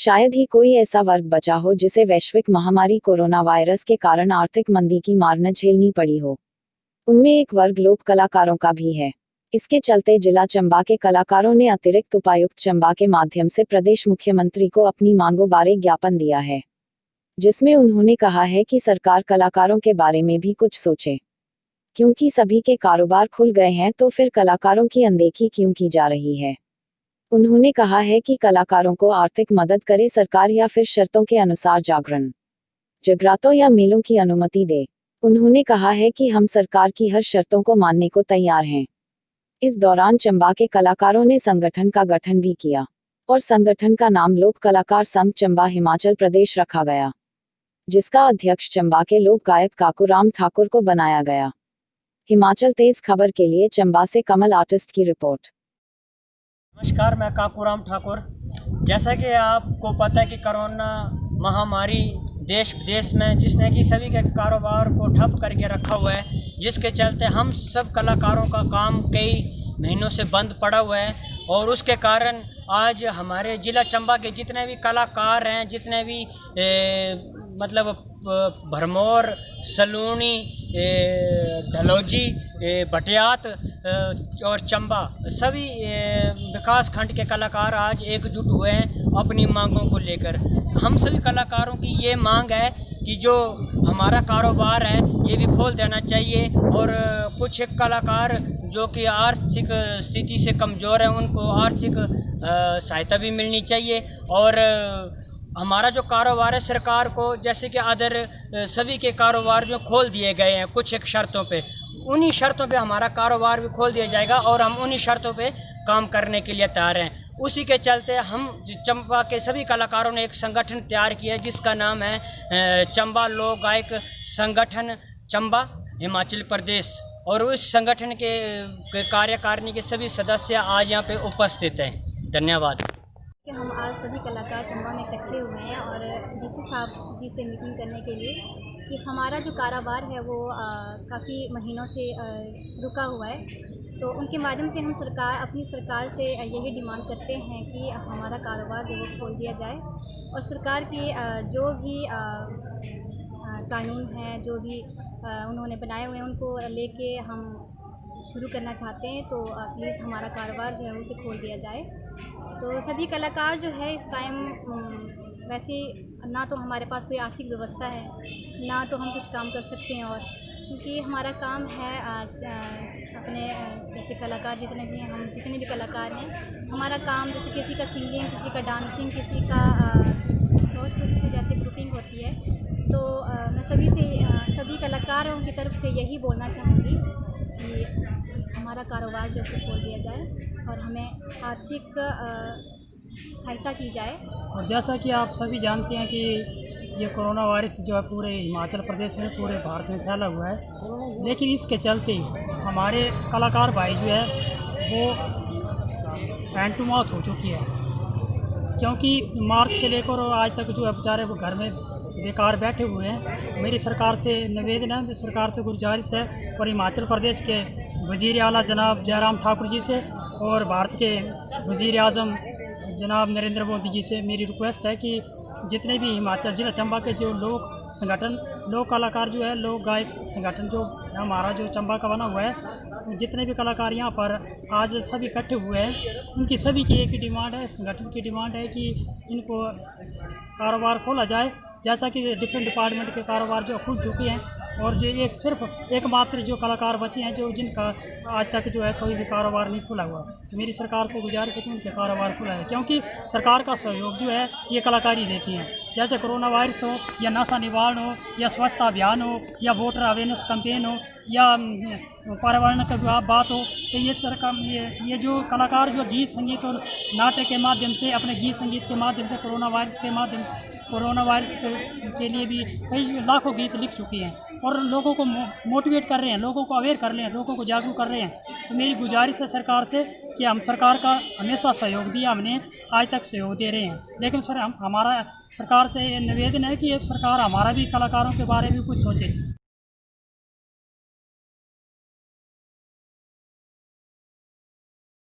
शायद ही कोई ऐसा वर्ग बचा हो जिसे वैश्विक महामारी कोरोना वायरस के कारण आर्थिक मंदी की मार न झेलनी पड़ी हो। उनमें एक वर्ग लोक कलाकारों का भी है। इसके चलते जिला चंबा के कलाकारों ने अतिरिक्त उपायुक्त चंबा के माध्यम से प्रदेश मुख्यमंत्री को अपनी मांगों बारे ज्ञापन दिया है, जिसमें उन्होंने कहा है कि सरकार कलाकारों के बारे में भी कुछ सोचे, क्योंकि सभी के कारोबार खुल गए हैं तो फिर कलाकारों की अनदेखी क्यों की जा रही है। उन्होंने कहा है कि कलाकारों को आर्थिक मदद करे सरकार या फिर शर्तों के अनुसार जागरण, जगरातों या मेलों की अनुमति दे। उन्होंने कहा है कि हम सरकार की हर शर्तों को मानने को तैयार हैं। इस दौरान चंबा के कलाकारों ने संगठन का गठन भी किया और संगठन का नाम लोक कलाकार संघ चंबा हिमाचल प्रदेश रखा गया, जिसका अध्यक्ष चंबा के लोक गायक काकूराम ठाकुर को बनाया गया। हिमाचल तेज खबर के लिए चंबा से कमल आर्टिस्ट की रिपोर्ट। नमस्कार, मैं काकूराम ठाकुर। जैसा कि आपको पता है कि कोरोना महामारी देश विदेश में जिसने कि सभी के कारोबार को ठप करके रखा हुआ है, जिसके चलते हम सब कलाकारों का काम कई महीनों से बंद पड़ा हुआ है। और उसके कारण आज हमारे ज़िला चंबा के जितने भी कलाकार हैं, जितने भी मतलब भरमौर, सलूनी, डलहौजी, भटियात और चंबा सभी विकास खंड के कलाकार आज एकजुट हुए हैं अपनी मांगों को लेकर। हम सभी कलाकारों की ये मांग है कि जो हमारा कारोबार है ये भी खोल देना चाहिए, और कुछ एक कलाकार जो कि आर्थिक स्थिति से कमज़ोर है उनको आर्थिक सहायता भी मिलनी चाहिए। और हमारा जो कारोबार है सरकार को, जैसे कि अदर सभी के कारोबार जो खोल दिए गए हैं कुछ एक शर्तों पे, उन्हीं शर्तों पे हमारा कारोबार भी खोल दिया जाएगा और हम उन्हीं शर्तों पे काम करने के लिए तैयार हैं। उसी के चलते हम चंबा के सभी कलाकारों ने एक संगठन तैयार किया है जिसका नाम है चंबा लोक गायक संगठन चंबा हिमाचल प्रदेश। और उस संगठन के कार्यकारिणी के सभी सदस्य आज यहाँ पे उपस्थित हैं। धन्यवाद। कि हम आज सभी कलाकार चंबा में इकट्ठे हुए हैं और डीसी साहब जी से मीटिंग करने के लिए कि हमारा जो कारोबार है वो काफ़ी महीनों से रुका हुआ है। तो उनके माध्यम से हम अपनी सरकार से यही डिमांड करते हैं कि हमारा कारोबार जो वो खोल दिया जाए, और सरकार के जो भी कानून हैं, जो भी उन्होंने बनाए हुए हैं, उनको लेके हम शुरू करना चाहते हैं। तो प्लीज़ हमारा कारोबार जो है उसे खोल दिया जाए। तो सभी कलाकार जो है इस टाइम वैसे ना तो हमारे पास कोई आर्थिक व्यवस्था है, ना तो हम कुछ काम कर सकते हैं, और क्योंकि हमारा काम है अपने जैसे कलाकार जितने भी हैं, हम जितने भी कलाकार हैं, हमारा काम जैसे किसी का सिंगिंग, किसी का डांसिंग, किसी का बहुत कुछ जैसे ग्रुपिंग होती है। तो मैं सभी कलाकारों की तरफ से यही बोलना चाहूँगी कि हमारा कारोबार जो है खोल दिया जाए और हमें आर्थिक सहायता की जाए। और जैसा कि आप सभी जानते हैं कि ये कोरोना वायरस जो है पूरे हिमाचल प्रदेश में, पूरे भारत में फैला हुआ है, लेकिन इसके चलते हमारे कलाकार भाई जो है वो हैंड टू माउथ हो चुकी है, क्योंकि मार्च से लेकर आज तक जो है बेचारे वो घर में बेकार बैठे हुए हैं। मेरी सरकार से निवेदन है, सरकार से गुजारिश है, और हिमाचल प्रदेश के वज़ीर आला जनाब जयराम ठाकुर जी से और भारत के वज़ीर आज़म जनाब नरेंद्र मोदी जी से मेरी रिक्वेस्ट है कि जितने भी हिमाचल जिला चंबा के जो लोक संगठन, लोक कलाकार जो है, लोक गायक संगठन जो हमारा जो चंबा का बना हुआ है, जितने भी कलाकार यहाँ पर आज सभी इकट्ठे हुए हैं, उनकी सभी की एक ही डिमांड है, संगठन की डिमांड है कि इनको कारोबार खोला जाए। जैसा कि डिफरेंट डिपार्टमेंट के कारोबार जो खुल चुके हैं, और जो सिर्फ एकमात्र जो कलाकार बचे हैं जो जिनका आज तक जो है कोई भी कारोबार नहीं खुला हुआ, तो मेरी सरकार से गुजारिश है कि उनके कारोबार खुला है, क्योंकि सरकार का सहयोग जो है ये कलाकारी देती हैं। जैसे कोरोना वायरस हो, या नशा निवारण हो, या स्वच्छता अभियान हो, या वोटर अवेयरनेस कैंपेन हो, या पर्यावरण का जो बात हो, तो ये सरकार ये जो कलाकार जो गीत संगीत और नाटक के माध्यम से, अपने गीत संगीत के माध्यम से कोरोना वायरस के लिए भी कई लाखों गीत लिख चुकी हैं और लोगों को मोटिवेट कर रहे हैं, लोगों को अवेयर कर रहे हैं, लोगों को जागरूक कर रहे हैं। तो मेरी गुजारिश है सरकार से कि हम सरकार का हमेशा सहयोग दिया, हमने आज तक सहयोग दे रहे हैं, लेकिन सर हमारा सरकार से निवेदन है कि सरकार हमारा भी कलाकारों के बारे में कुछ सोचे।